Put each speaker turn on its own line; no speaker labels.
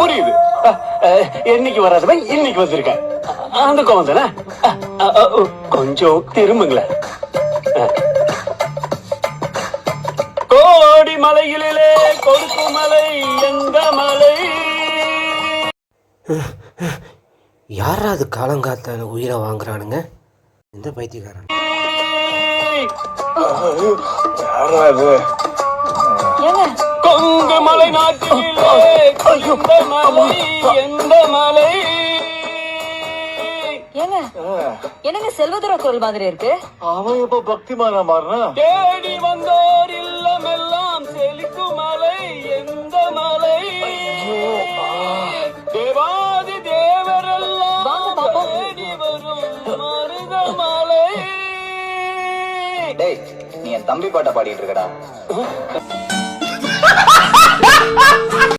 புரியுது. என்னைக்கு வராதவன் இன்னைக்கு வந்திருக்கேன். அந்த கோவம் தானே. கொஞ்சம் திரும்புங்களேன். கோடி மலைகளிலே கொடுக்கு மலை எந்த மலை?
யாரா அது காலங்காத்தால உயிரை வாங்குறானுங்க? எந்த பைத்தியக்காரன்?
கொங்கு மலை நாட்டிலே எந்த மலை எந்த மலை?
என்னங்க செல்வதுர குரல் மாதிரி இருக்கு.
அவன் இப்ப பக்திமானா மாறினா?
தேடி வந்தோர் இல்லம் எல்லாம் செழிக்கும் மலை எந்த மலை? தேவாதி தேவரெல்லாம் தேடி வரும் மருதமலை.
டேய், நீ என் தம்பி பாட்ட பாடிட்டு இருக்கடா.